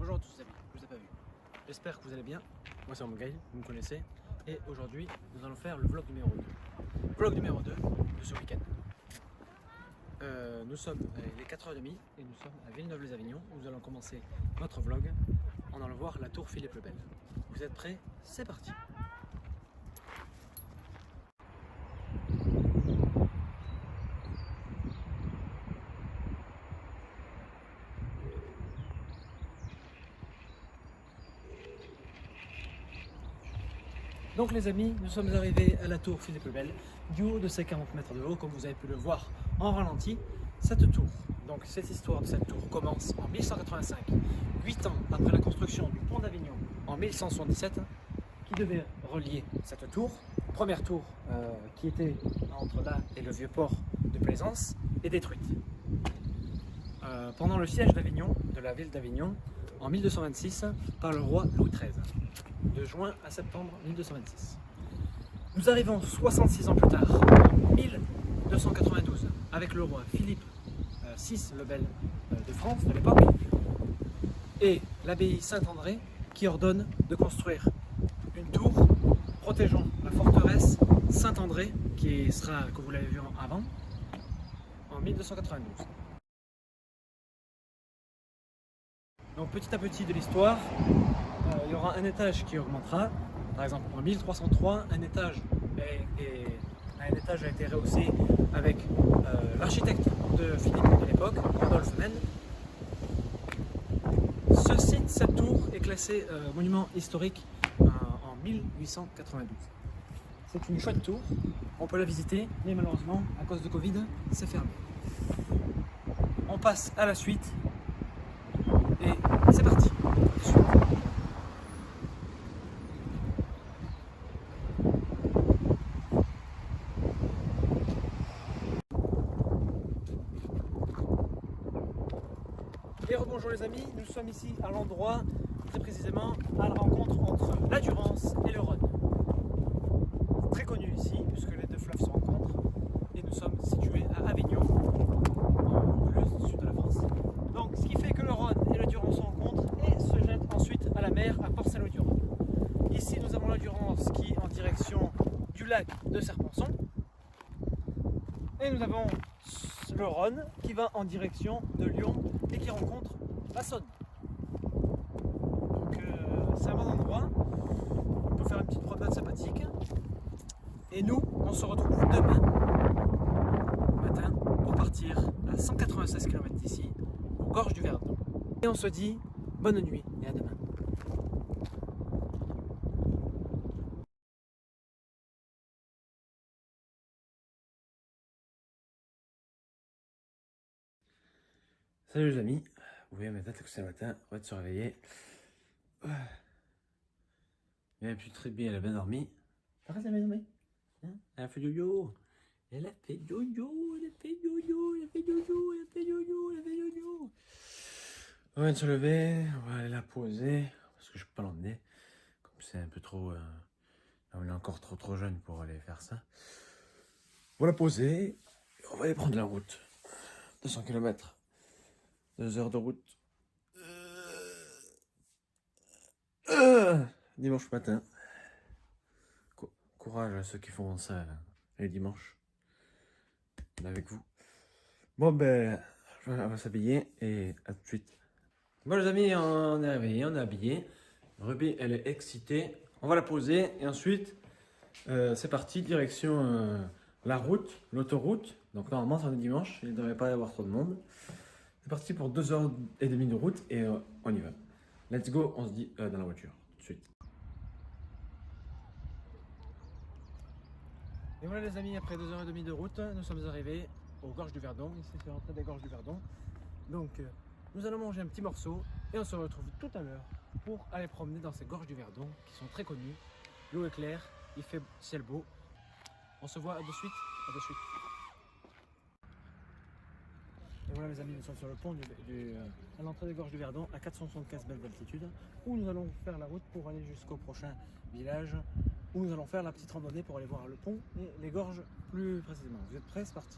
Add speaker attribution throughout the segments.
Speaker 1: Bonjour à tous les amis, je vous ai pas vu. J'espère que vous allez bien. Moi c'est Mogaï, vous me connaissez. Et aujourd'hui, nous allons faire le vlog numéro 2. Vlog numéro 2 de ce week-end. Nous sommes il est 4h30 et nous sommes à Villeneuve-les-Avignon. Nous allons commencer notre vlog en allant voir la tour Philippe le Bel. Vous êtes prêts? C'est parti! Donc les amis, nous sommes arrivés à la tour Philippe le Bel, du haut de ses 40 mètres de haut, comme vous avez pu le voir en ralenti. Cette tour, donc cette histoire de cette tour commence en 1185, 8 ans après la construction du pont d'Avignon en 1177, qui devait relier cette tour, première tour qui était entre là et le vieux port de Plaisance, est détruite. Pendant le siège d'Avignon, de la ville d'Avignon, en 1226, par le roi Louis XIII. De juin à septembre 1226. Nous arrivons 66 ans plus tard, en 1292, avec le roi Philippe VI le Bel de France de l'époque, et l'abbaye Saint-André qui ordonne de construire une tour protégeant la forteresse Saint-André, qui sera, que vous l'avez vu avant, en 1292. Donc petit à petit de l'histoire, il y aura un étage qui augmentera. Par exemple, en 1303, un étage a été rehaussé avec l'architecte de Philippe de l'époque, Rodolphe Menn. Ce site, cette tour, est classé monument historique en 1892. C'est une chouette tour, on peut la visiter, mais malheureusement, à cause de Covid, c'est fermé. On passe à la suite, et c'est parti. Et rebonjour les amis, nous sommes ici à l'endroit, très précisément à la rencontre entre la Durance et le Rhône. C'est très connu ici, puisque les deux fleuves se rencontrent, et nous sommes situés à Avignon, en le sud de la France. Donc ce qui fait que le Rhône et la Durance se rencontrent et se jettent ensuite à la mer à Port-Saint-Louis-du-Rhône. Ici nous avons la Durance qui est en direction du lac de Serponçon, et nous avons le Rhône qui va en direction de Lyon et qui rencontre la Saône. Donc c'est un bon endroit, on peut faire une petite promenade sympathique. Et nous, on se retrouve demain matin pour partir à 196 km d'ici, aux gorges du Verdon. Et on se dit bonne nuit et à demain. Salut les amis, vous voyez ma tête que c'est le matin, on va se réveiller. Elle a pu très bien, elle a bien dormi. Par contre, elle a bien dormi. Hein, elle a fait yo-yo. Elle a fait yo-yo, elle a fait yo-yo, elle a fait yo-yo, elle a fait yo-yo, elle a fait yo-yo. On va se lever, on va aller la poser, parce que je peux pas l'emmener. Comme c'est un peu trop... on est encore trop jeune pour aller faire ça. On va la poser, et on va aller prendre la route. 200 km. 2 heures de route. Dimanche matin. Courage à ceux qui font ça les dimanches. On est avec vous. Bon ben, on va s'habiller et à tout de suite. Bon les amis, on est réveillés, on est habillés. Ruby, elle est excitée. On va la poser et ensuite, c'est parti, direction la route, l'autoroute. Donc normalement, c'est un dimanche, il ne devrait pas y avoir trop de monde. C'est parti pour 2h30 de route et on y va. Let's go, on se dit dans la voiture, tout de suite. Et voilà les amis, après 2h30 de route, nous sommes arrivés aux gorges du Verdon. Ici c'est l'entrée des gorges du Verdon. Donc nous allons manger un petit morceau et on se retrouve tout à l'heure pour aller promener dans ces gorges du Verdon qui sont très connues. L'eau est claire, il fait ciel beau. On se voit de suite, à de suite. Et voilà les amis, nous sommes sur le pont à l'entrée des gorges du Verdon à 475 mètres d'altitude où nous allons faire la route pour aller jusqu'au prochain village où nous allons faire la petite randonnée pour aller voir le pont et les gorges plus précisément. Vous êtes prêts? C'est parti.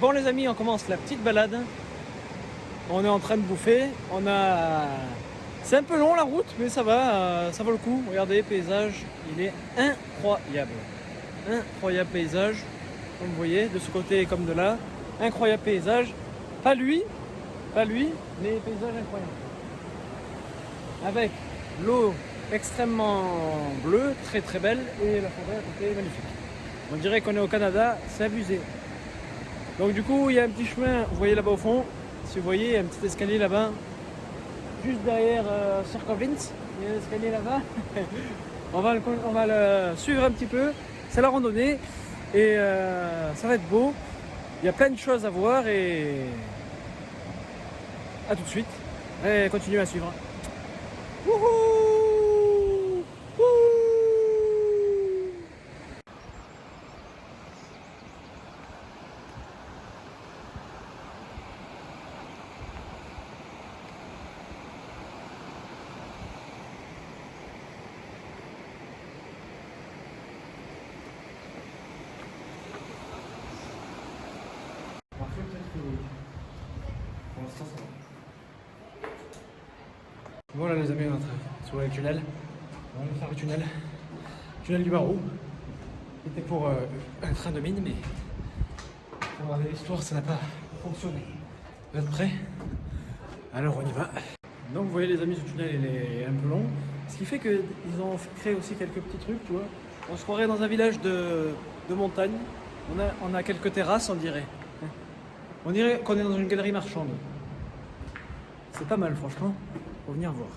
Speaker 1: Bon les amis, on commence la petite balade. On est en train de bouffer. C'est un peu long la route, mais ça va le coup. Regardez, le paysage, il est incroyable. Incroyable paysage, comme vous voyez, de ce côté comme de là. Incroyable paysage. Pas lui, mais paysage incroyable. Avec l'eau extrêmement bleue, très très belle, et la forêt à côté magnifique. On dirait qu'on est au Canada, c'est abusé. Donc du coup, il y a un petit chemin, vous voyez là-bas au fond, si vous voyez, il y a un petit escalier là-bas, juste derrière Circle Vince, il y a un escalier là-bas. on va le suivre un petit peu, c'est la randonnée, et ça va être beau. Il y a plein de choses à voir, et à tout de suite. Et continuez à suivre. Wouhou! Wouhou! Voilà les amis, on est sur le tunnel. On va faire le tunnel du barreau. C'était pour un train de mine, mais pour regarder l'histoire, ça n'a pas fonctionné. Vous êtes prêts? Alors on y va. Donc vous voyez les amis, ce tunnel il est un peu long. Ce qui fait qu'ils ont créé aussi quelques petits trucs, tu vois. On se croirait dans un village de montagne. On a quelques terrasses, on dirait. On dirait qu'on est dans une galerie marchande. C'est pas mal franchement. Faut venir voir.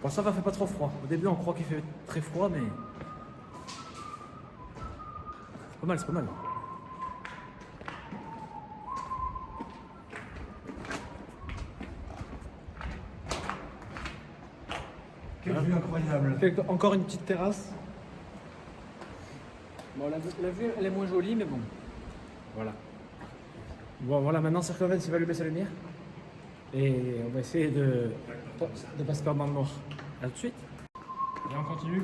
Speaker 1: Bon, ça va, fait pas trop froid. Au début, on croit qu'il fait très froid, mais c'est pas mal, c'est pas mal.
Speaker 2: Quelle vue incroyable.
Speaker 1: Encore une petite terrasse. Bon, la vue, elle est moins jolie, mais bon. Voilà. Bon, voilà, maintenant, Circle Vince, il va lui baisser la lumière. Et on va essayer de pas se perdre dans le noir. A tout de suite. Et on continue.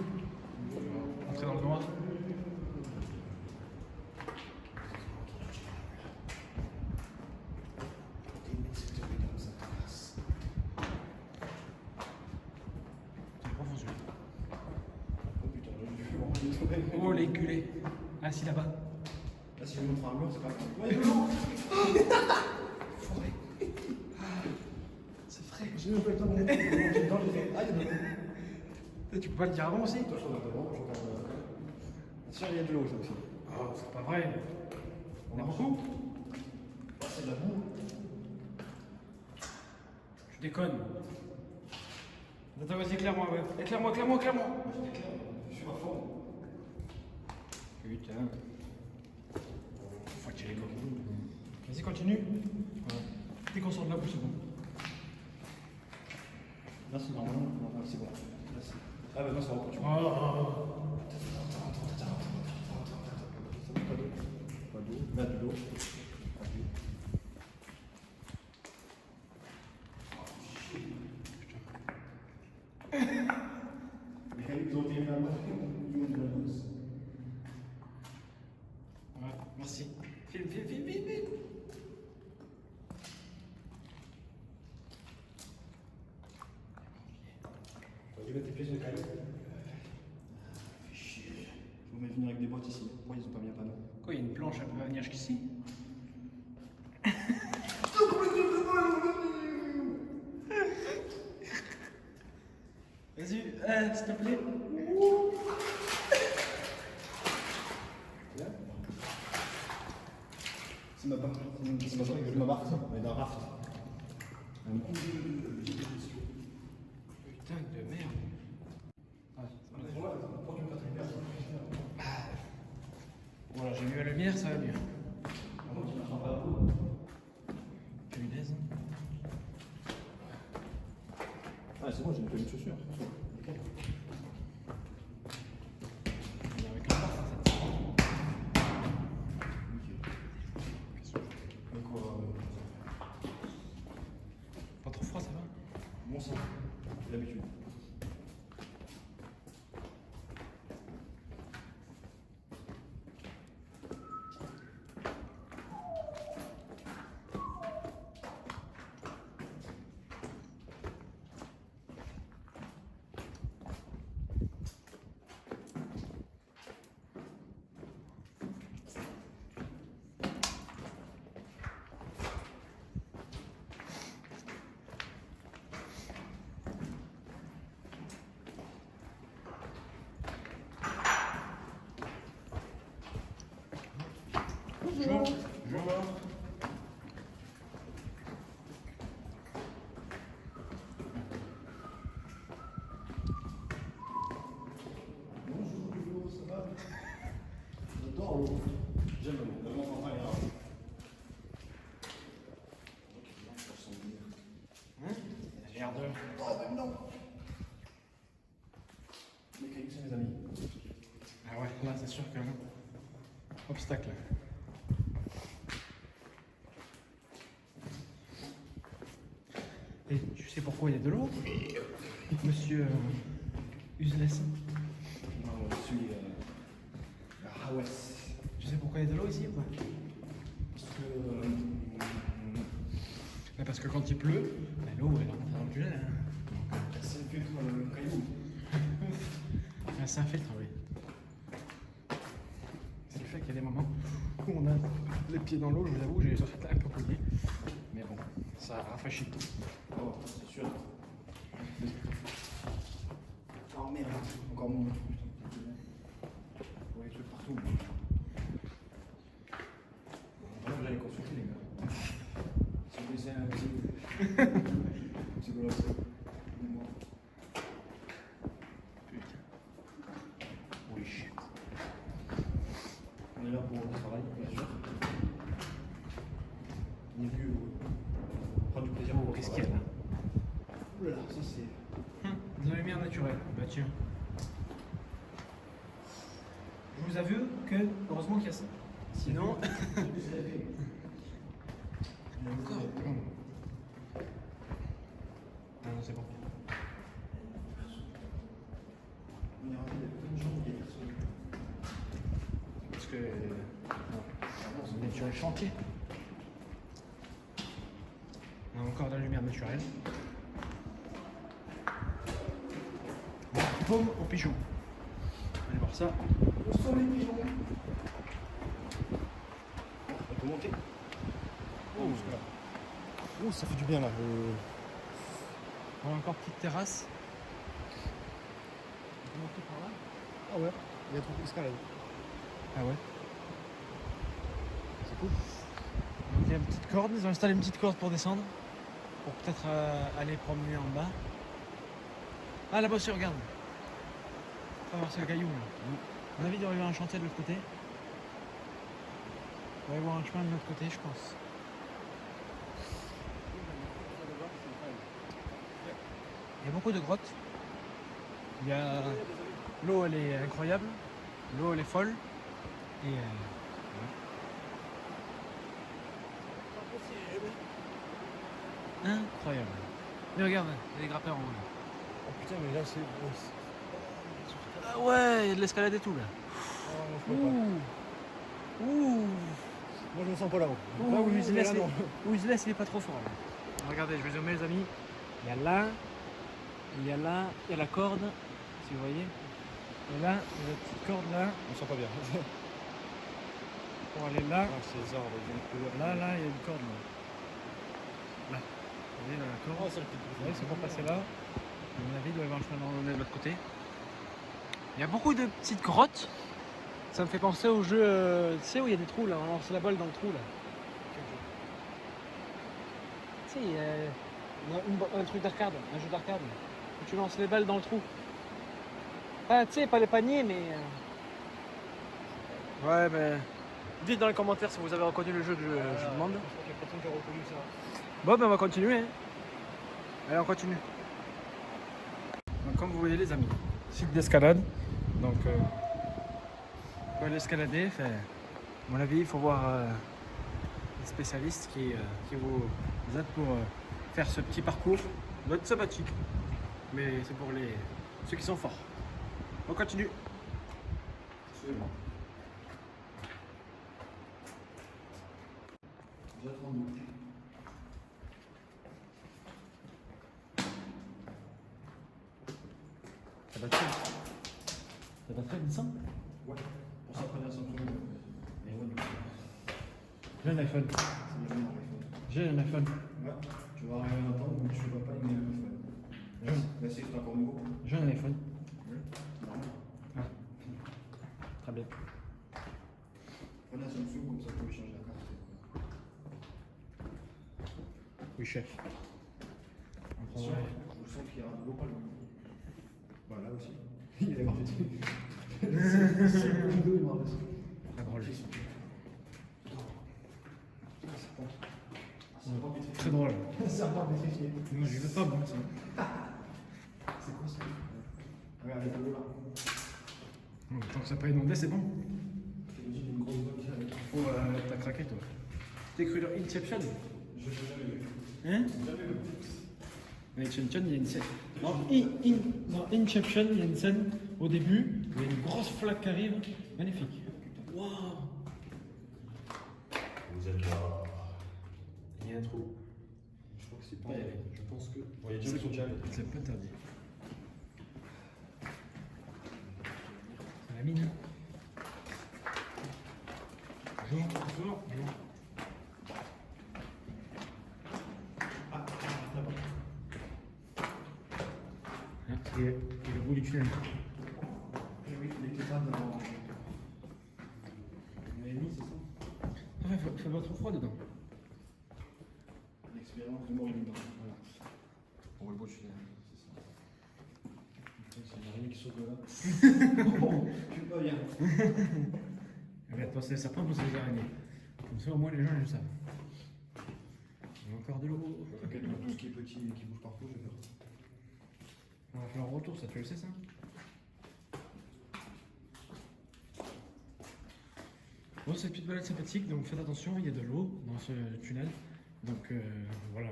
Speaker 1: Entrer dans le noir. Oh les culés. Ah si là-bas.
Speaker 2: Là, si je montre un mur, c'est pas grave.
Speaker 1: C'est frais.
Speaker 2: J'ai même pas le temps de monter. J'ai dedans, j'ai fait. Ah, il y a de l'eau.
Speaker 1: Tu peux pas le dire avant aussi?
Speaker 2: Toi, je regarde devant, je regarde. Tiens, il y a de l'eau, ça aussi.
Speaker 1: Oh, c'est pas vrai. On a beaucoup?
Speaker 2: C'est de la boue.
Speaker 1: Tu déconnes. Attends, vas-y, éclaire-moi, ouais. Éclaire-moi.
Speaker 2: Je suis à fond.
Speaker 1: Putain. Faut tirer les coquilles. Vas-y, continue. Ouais. Dès qu'on sort de la bouche, c'est bon.
Speaker 2: Là, c'est normal. Non, c'est bon. Là, c'est... Ah, bah non, ça va. Tu vois.
Speaker 1: Oh.
Speaker 2: Ça met pas d'eau. Pas d'eau. Là, de l'eau. Ils ont été vraiment.
Speaker 1: Ouais, merci. Filme.
Speaker 2: Vas-y, mets tes pieds sur le caillou. Fais chier. Je vous mets venir avec des boîtes ici. Pourquoi ils ont pas mis un panneau?
Speaker 1: Quoi, il y a une planche un peu à venir jusqu'ici? Vas-y, s'il te plaît.
Speaker 2: C'est ma barre. C'est ma barre, ça. Mais d'un raft.
Speaker 1: Putain de merde. Voilà, j'ai mis la lumière, ça va mieux. Punaise.
Speaker 2: Ah, c'est bon, j'ai une petite chaussure.
Speaker 1: Avec un bar, ça. Pas trop froid, ça va?
Speaker 2: Bon sang, l'habitude.
Speaker 1: merde.
Speaker 2: Oh, mais non. Les cailloux, c'est mes amis.
Speaker 1: Ah ouais, là c'est sûr que obstacle. Et tu sais pourquoi il y a de l'eau, monsieur Useless?
Speaker 2: Non, je suis ah ouais.
Speaker 1: Tu sais pourquoi il y a de l'eau ici ou pas?
Speaker 2: Parce que
Speaker 1: Parce que quand il pleut, ben, l'eau elle rentre dans le tunnel. Hein.
Speaker 2: c'est plus le caillou.
Speaker 1: Ah, c'est un filtre, oui. Ce qui fait qu'il y a des moments où on a les pieds dans l'eau, je vous avoue, j'ai un peu couillé. Mais bon, ça rafraîchit.
Speaker 2: Oh, c'est sûr. Oh merde, encore mon. Ouais, les trucs partout. Vous allez consulter les gars. Si vous laissez un petit. C'est quoi là?
Speaker 1: Putain. Oui.
Speaker 2: On est là pour le travail, bien sûr. On est venu prendre du plaisir.
Speaker 1: Oh, qu'est-ce qu'il y a là?
Speaker 2: Oula, ça c'est.
Speaker 1: De la lumière naturelle. Bah tiens. Je vous avoue que, heureusement qu'il y a ça. Sinon. Encore. Ah non, c'est bon.
Speaker 2: On est ravis, il y a plein de gens, il y a personne.
Speaker 1: Parce que. On est sur les chantiers. On a encore de la lumière naturelle. Pomme aux pigeons. Allez voir ça.
Speaker 2: Où sont les pigeons? On peut monter. Oh, ça fait du bien là.
Speaker 1: On a encore petite terrasse. On peut monter par là.
Speaker 2: Ah ouais, il y a trop d'escalade.
Speaker 1: Ah ouais.
Speaker 2: C'est cool.
Speaker 1: Donc il y a une petite corde, ils ont installé une petite corde pour descendre. Pour peut-être aller promener en bas. Ah là-bas aussi, regarde. On va voir ce caillou là. À mon avis, il doit y avoir un chantier de l'autre côté. Il doit y avoir un chemin de l'autre côté, je pense. Il y a beaucoup de grottes. Il y a... L'eau, elle est incroyable. L'eau, elle est folle. Et incroyable. Mais regarde, il y a des grappins en haut.
Speaker 2: Oh putain, mais là c'est.
Speaker 1: Ah ouais, il y a de l'escalade et tout là.
Speaker 2: Oh, non, je peux pas.
Speaker 1: Ouh.
Speaker 2: Moi je me sens pas là-haut.
Speaker 1: Ouh,
Speaker 2: Là où
Speaker 1: il se laisse,
Speaker 2: là, non.
Speaker 1: il est pas trop fort. Là. Regardez, je vais zoomer les amis. Il y a là, il y a là, il y a la corde, si vous voyez. Et là, il y a la petite corde là,
Speaker 2: On sent pas bien.
Speaker 1: pour aller là.
Speaker 2: Ah, ces arbres, ils viennent plus
Speaker 1: Là, il y a une corde là. Là. Vous voyez, là, la corde.
Speaker 2: Oh, c'est le petit.
Speaker 1: Oui, c'est pour passer là. À mon avis, il doit y avoir un chemin de l'autre côté. Il y a beaucoup de petites grottes. Ça me fait penser au jeu, tu sais où il y a des trous là, on lance la balle dans le trou là. Tu sais, il y a un truc d'arcade, un jeu d'arcade. Où tu lances les balles dans le trou. Ah, tu sais, pas les paniers, mais. Ouais, mais. Dites dans les commentaires si vous avez reconnu le jeu que je demande.
Speaker 2: Je crois qu'il y a personne qui a reconnu ça.
Speaker 1: Bon, ben on va continuer. Hein. Allez, on continue. Donc, comme vous voyez, les amis, site d'escalade. Donc, pour aller escalader, à mon avis, il faut voir des spécialistes qui vous aident pour faire ce petit parcours. Ça doit être sympathique, mais c'est pour ceux qui sont forts. On continue.
Speaker 2: Absolument. J'attends nous.
Speaker 1: Ça va très Ça va très descendre.
Speaker 2: Ouais. Pour ça, prenez un Samsung. Et ouais, du coup,
Speaker 1: J'ai un iPhone.
Speaker 2: c'est le meilleur iPhone.
Speaker 1: J'ai un iPhone.
Speaker 2: Ouais. Tu vas rien attendre, mais tu vas pas aimer l'iPhone. Merci. Merci, c'est encore nouveau.
Speaker 1: J'ai un iPhone.
Speaker 2: Normal.
Speaker 1: Ah. Très bien.
Speaker 2: Prenez un Samsung, comme ça, vous pouvez changer la carte.
Speaker 1: Oui, chef. On
Speaker 2: Attention,
Speaker 1: prendrait-
Speaker 2: je sens qu'il y a de l'eau pas loin. Voilà aussi. Il est marre dessus. C'est le dos, il est marre dessus.
Speaker 1: La drôle.
Speaker 2: Serpent pétrifié.
Speaker 1: Très drôle.
Speaker 2: Serpent pétrifié.
Speaker 1: Moi, je vais pas bon ça.
Speaker 2: C'est quoi ça? Regarde, il y a de l'eau là.
Speaker 1: Bon, tant que ça n'a pas inondé, c'est bon.
Speaker 2: T'imagines une grosse boîte là avec.
Speaker 1: Oh, t'as craqué toi. T'as cru dans Inception?
Speaker 2: Je l'ai jamais vu.
Speaker 1: Hein?
Speaker 2: Jamais vu.
Speaker 1: Dans Inception, il y a une scène. Dans Inception, il y a une scène au début où il y a une grosse flaque qui arrive. Magnifique. Waouh!
Speaker 2: Vous êtes là.
Speaker 1: Il y a un trou.
Speaker 2: Je crois que c'est pas.
Speaker 1: Pas y aller.
Speaker 2: Je pense que. Bon, il y a des gens qui sont déjà allés.
Speaker 1: C'est pas interdit. C'est la mine. Bonjour. Bonjour. Bonjour.
Speaker 2: Ah, là-bas.
Speaker 1: Ah, c'est le bout du tunnel.
Speaker 2: Eh oui, les tétanes dans. On avait mis, c'est ça?
Speaker 1: Ah ouais, fait pas trop froid dedans.
Speaker 2: L'expérience de mort imminente. Voilà. Pour le beau tunnel, c'est ça. C'est une araignée qui saute de là. Bon, je suis pas bien.
Speaker 1: Regarde, toi c'est les serpents, moi c'est les araignées. Comme ça au moins les gens ils le savent. Il y a encore de l'eau.
Speaker 2: T'inquiète, tout ce qui est petit et qui bouge partout, je vais faire.
Speaker 1: On va faire un retour, ça tu le sais ça? Bon, c'est une petite balade sympathique, donc faites attention, il y a de l'eau dans ce tunnel. Donc voilà,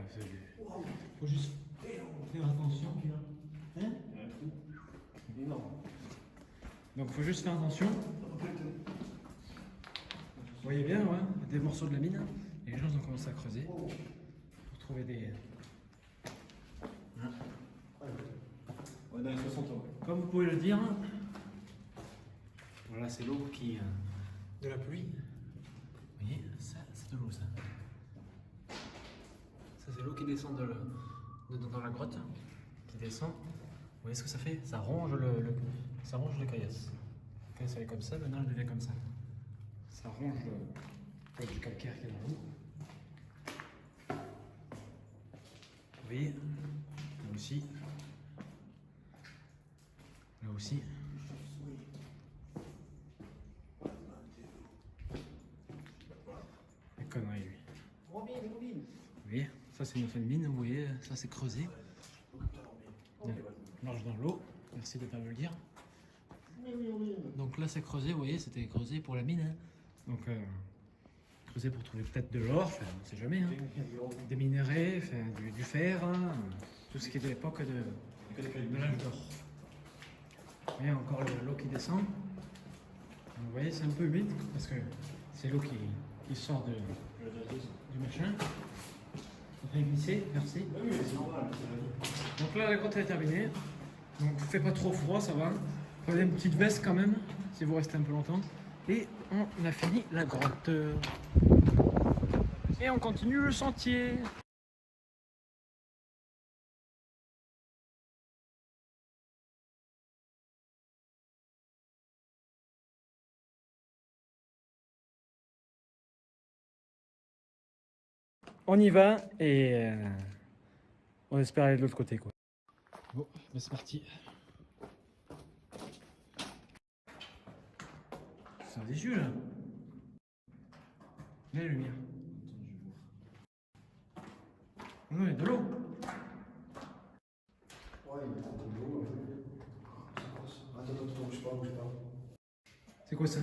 Speaker 1: faut juste faire attention. Hein?
Speaker 2: Il y a un trou énorme.
Speaker 1: Donc faut juste faire attention. Vous voyez bien, ouais, des morceaux de la mine. Et les gens ont commencé à creuser pour trouver des...
Speaker 2: Ouais, dans les 60 ans.
Speaker 1: Comme vous pouvez le dire, voilà, c'est l'eau qui... de la pluie. Vous voyez, ça, c'est de l'eau, ça. Ça, c'est l'eau qui descend dans la grotte, qui descend. Vous voyez ce que ça fait? Ça ronge ça ronge le caillasse. Le caillasse, elle est comme ça, maintenant elle devient comme ça. Ça ronge du calcaire qui est dans l'eau. Vous voyez, là aussi. Là aussi. Les conneries, lui.
Speaker 2: Robin.
Speaker 1: Vous voyez, ça c'est une fin de mine, vous voyez, ça c'est creusé. Marche dans l'eau, merci de ne pas me le dire. Donc là c'est creusé, vous voyez, c'était creusé pour la mine. Hein. Donc creusé pour trouver peut-être de l'or, enfin, on ne sait jamais. Hein. Des minéraux, enfin, du fer, hein, tout ce qui est de l'époque de l'âge d'or. Vous voyez encore l'eau qui descend. Donc, vous voyez, c'est un peu humide parce que c'est l'eau qui sort du machin. On va glisser, merci.
Speaker 2: Oui, c'est normal, c'est la vie.
Speaker 1: Donc là, la grotte est terminée. Donc, fait pas trop froid, ça va. Prenez une petite veste quand même, si vous restez un peu longtemps. Et on a fini la grotte. Et on continue le sentier. On y va et on espère aller de l'autre côté, quoi. Bon, ben c'est parti. C'est des yeux là. Là, la lumière. Oh non, il y a de l'eau.
Speaker 2: Ouais, il y a de l'eau. Attends, bouge pas.
Speaker 1: C'est quoi ça?